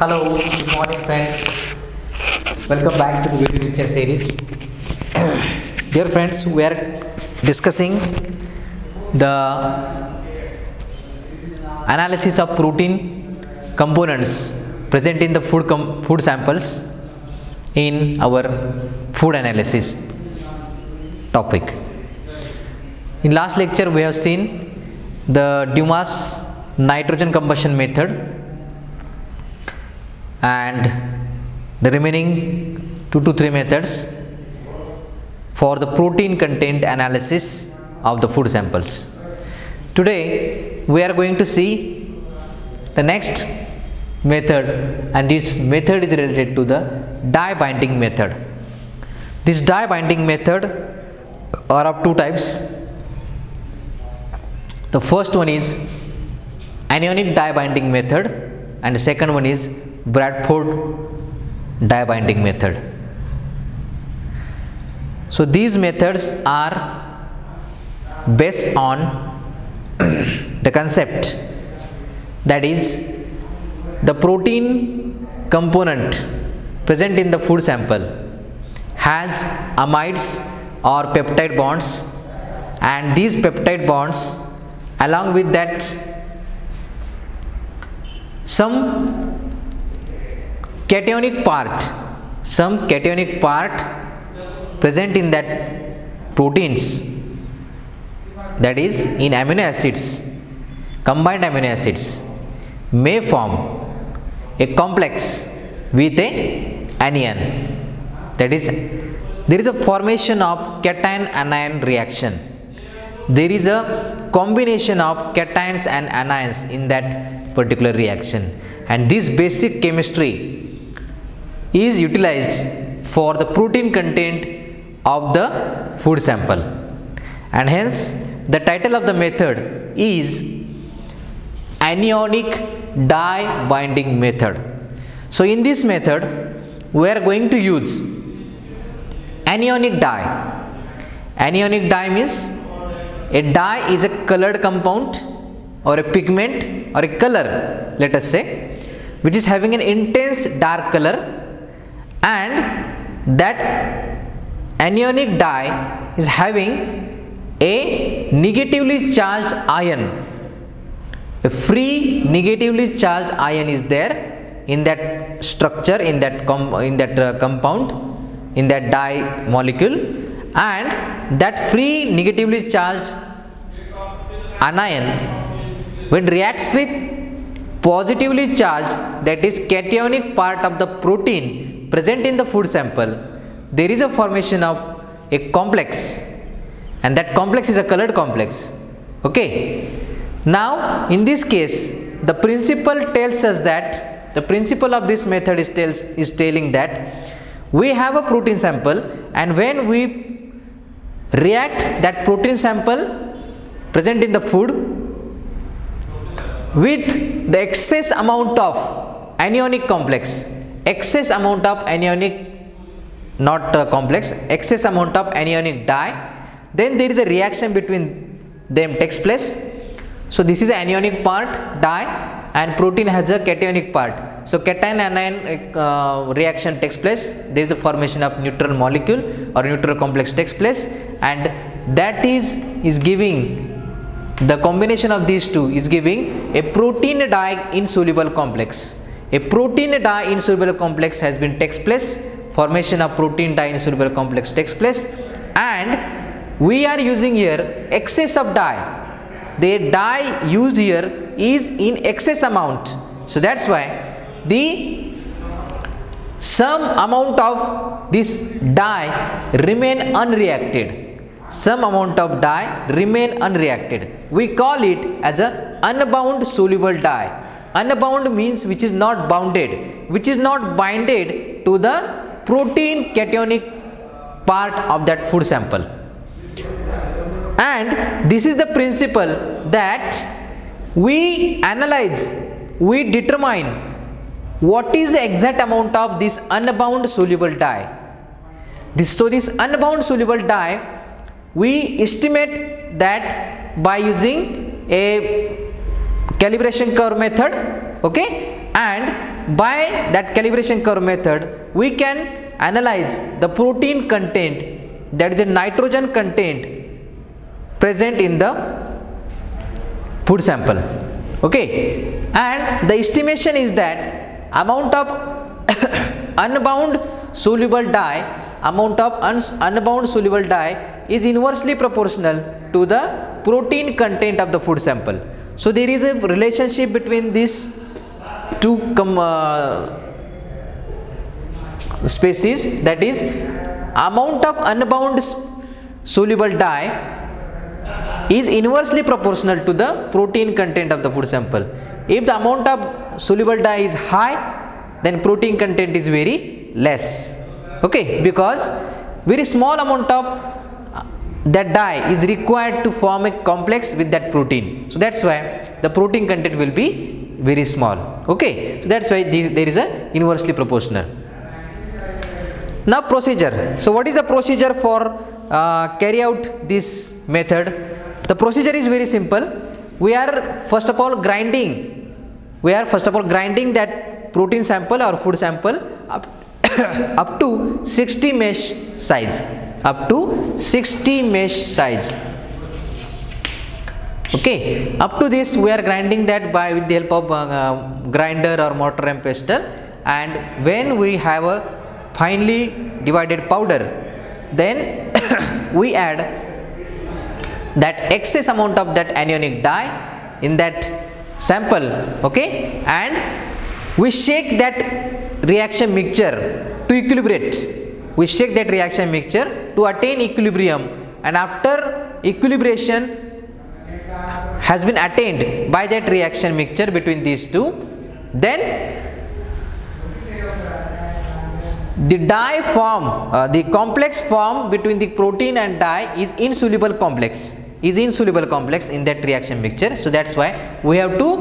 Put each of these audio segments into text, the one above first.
Hello, good morning friends. Welcome back to the video lecture series. Dear friends, we are discussing the analysis of protein components present in the food samples in our food analysis topic. In last lecture we have seen the Dumas nitrogen combustion method and the remaining 2 to 3 methods for the protein content analysis of the food samples. Today we are going to see the next method, and this method is related to the dye binding method. This dye binding method are of two types. The first one is anionic dye binding method and the second one is Bradford dye binding method. So these methods are based on the concept that is the protein component present in the food sample has amides or peptide bonds, and these peptide bonds along with that some cationic part present in that proteins, that is in amino acids, combined amino acids may form a complex with a anion. That is, there is a formation of cation anion reaction. There is a combination of cations and anions in that particular reaction, and this basic chemistry is utilized for the protein content of the food sample, and hence the title of the method is anionic dye binding method. So in this method we are going to use anionic dye. Anionic dye means a dye is a colored compound or a pigment or a color, let us say, which is having an intense dark color, and that anionic dye is having a negatively charged ion. A free negatively charged ion is there in that structure, in that compound, in that dye molecule, and that free negatively charged anion, when reacts with positively charged, that is cationic part of the protein present in the food sample, there is a formation of a complex, and that complex is a colored complex. Okay. Now in this case the principle tells us that the principle of this method is telling that we have a protein sample, and when we react that protein sample present in the food with the excess amount of anionic complex, excess amount of anionic, not complex, excess amount of anionic dye, then there is a reaction between them takes place. So this is anionic part dye, and protein has a cationic part. So cation anion reaction takes place. There is a formation of neutral molecule or neutral complex takes place, and that is giving, the combination of these two is giving a protein dye insoluble complex. A protein dye insoluble complex has been takes place. Formation of protein dye insoluble complex takes place, and we are using here excess of dye. The dye used here is in excess amount, so that's why the some amount of this dye remain unreacted. Some amount of dye remain unreacted. We call it as a unbound soluble dye. Unbound means which is not bounded, which is not binded to the protein cationic part of that food sample. And this is the principle that we analyze, we determine what is the exact amount of this unbound soluble dye. So this unbound soluble dye we estimate that by using a calibration curve method, okay, and by that calibration curve method we can analyze the protein content, that is the nitrogen content present in the food sample. Okay, and the estimation is that amount of unbound soluble dye, unbound soluble dye is inversely proportional to the protein content of the food sample. So there is a relationship between these two species, that is amount of unbound soluble dye is inversely proportional to the protein content of the food sample. If the amount of soluble dye is high, then protein content is very less. Okay, because very small amount of that dye is required to form a complex with that protein. So that's why the protein content will be very small. Okay, so that's why there is a inversely proportional. Now procedure. So what is the procedure for carry out this method? The procedure is very simple. We are first of all grinding that protein sample or food sample up to 60 mesh size, Okay, up to this we are grinding that by with the help of grinder or mortar and pestle, and when we have a finely divided powder, then we add that excess amount of that anionic dye in that sample. Okay, and we shake that reaction mixture to equilibrate. We shake that reaction mixture to attain equilibrium, and after equilibration has been attained by that reaction mixture between these two, then the dye form, the complex form between the protein and dye is insoluble complex in that reaction mixture. So that's why we have to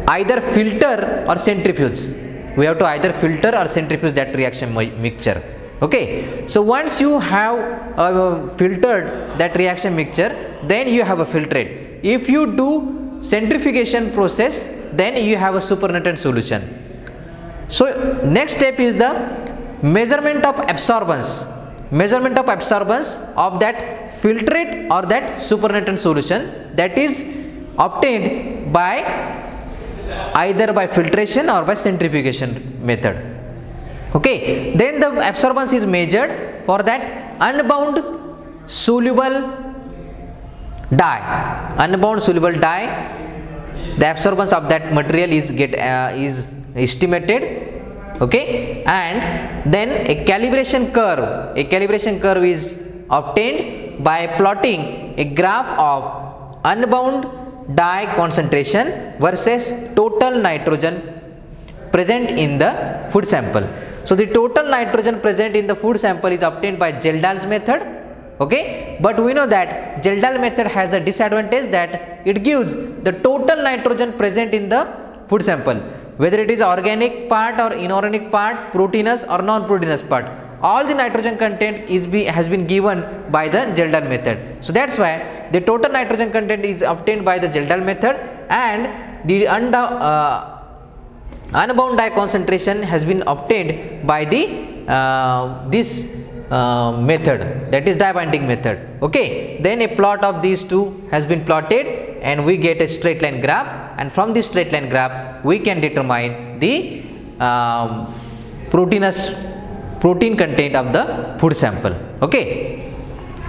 either filter or centrifuge. That reaction mixture. Okay, so once you have filtered that reaction mixture, then you have a filtrate. If you do centrifugation process, then you have a supernatant solution. So next step is the measurement of absorbance of that filtrate or that supernatant solution, that is obtained by either by filtration or by centrifugation method. Okay, then the absorbance is measured for that unbound soluble dye. The absorbance of that material is estimated. Okay, and then a calibration curve is obtained by plotting a graph of unbound dye concentration versus total nitrogen present in the food sample. So the total nitrogen present in the food sample is obtained by Geldahl's method. Okay, but we know that Geldahl method has a disadvantage, that it gives the total nitrogen present in the food sample, whether it is organic part or inorganic part, proteinous or non-proteinous part. All the nitrogen content has been given by the Geldahl method. So that's why the total nitrogen content is obtained by the Geldahl method, and the unbound dye concentration has been obtained by the this method, that is dye binding method. Okay, then a plot of these two has been plotted, and we get a straight line graph, and from this straight line graph we can determine the protein content of the food sample. Okay,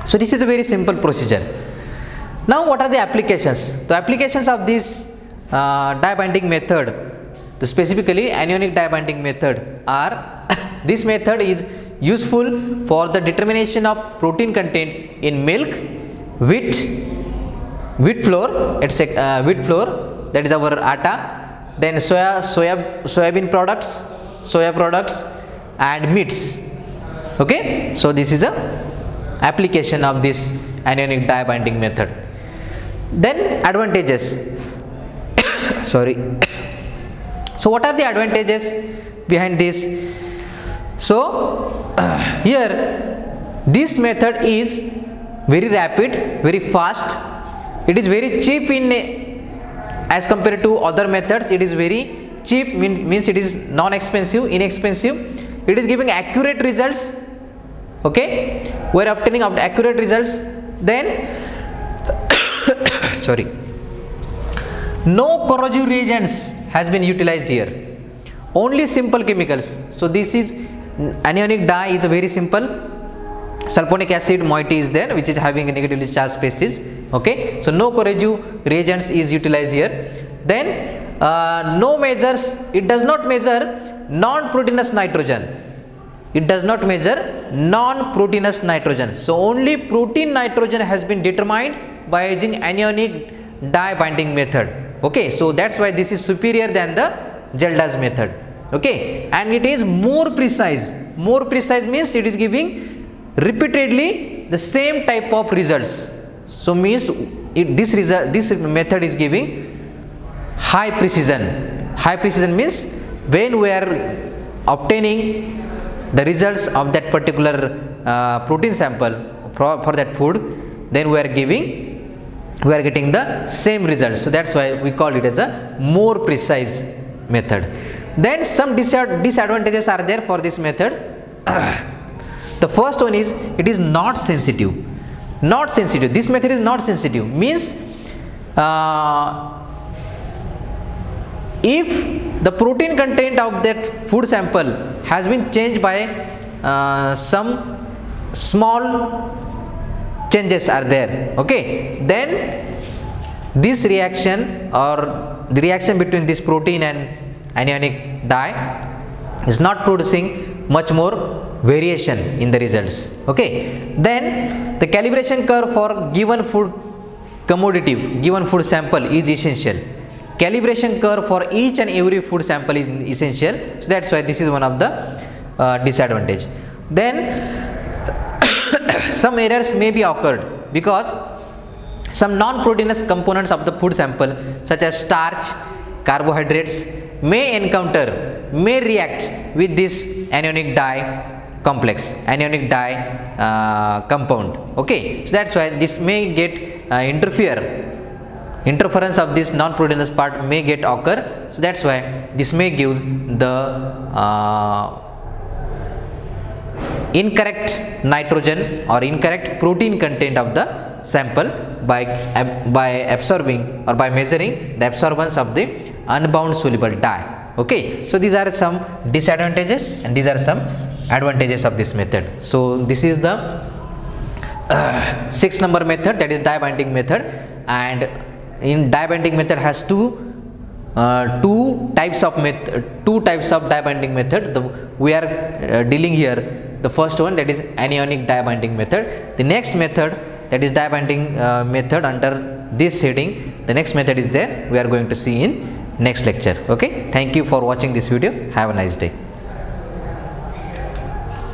so this is a very simple procedure. Now what are the applications? The applications of this dye binding method, specifically anionic dye binding method, are this method is useful for the determination of protein content in milk, wheat flour, that is our atta, then soybean products, soya products, and meats. Okay, so this is a application of this anionic dye binding method. Then advantages. Sorry. So what are the advantages behind this? So here this method is very rapid, very fast. It is very cheap as compared to other methods. It is very cheap means it is non-expensive, inexpensive. It is giving accurate results. Okay, we are obtaining accurate results. Then sorry, no corrosive reagents has been utilized here. Only simple chemicals. So this is anionic dye is a very simple. Sulfonic acid moiety is there, which is having a negatively charged species. Okay, so no corrosive reagents is utilized here. Then no measures. It does not measure non-proteinous nitrogen. It does not measure non-proteinous nitrogen. So only protein nitrogen has been determined by using anionic dye binding method. Okay, so that's why this is superior than the Geldas method. Okay, and it is more precise. More precise means it is giving repeatedly the same type of results. So means this method is giving high precision. High precision means when we are obtaining the results of that particular protein sample for that food, then we are getting the same results. So that's why we call it as a more precise method. Then some disadvantages are there for this method. The first one is it is not sensitive. Not sensitive. This method is not sensitive. Means if the protein content of that food sample has been changed by some small changes are there, okay, then this reaction or the reaction between this protein and anionic dye is not producing much more variation in the results. Okay, then the calibration curve for given food commodity, given food sample is essential. Calibration curve for each and every food sample is essential. So that's why this is one of the disadvantage. Then some errors may be occurred because some non-proteinous components of the food sample such as starch, carbohydrates may react with this anionic dye complex, anionic dye compound. Okay, so that's why this may get interference of this non-proteinous part may get occur. So that's why this may give the incorrect nitrogen or incorrect protein content of the sample by absorbing or by measuring the absorbance of the unbound soluble dye. Okay, so these are some disadvantages and these are some advantages of this method. So this is the 6th number method, that is dye binding method. And in dye binding method has two types of dye binding method. We are dealing here the first one, that is anionic dye binding method. The next method, that is dye binding method under this heading. The next method is there, we are going to see in next lecture. Okay, thank you for watching this video. Have a nice day.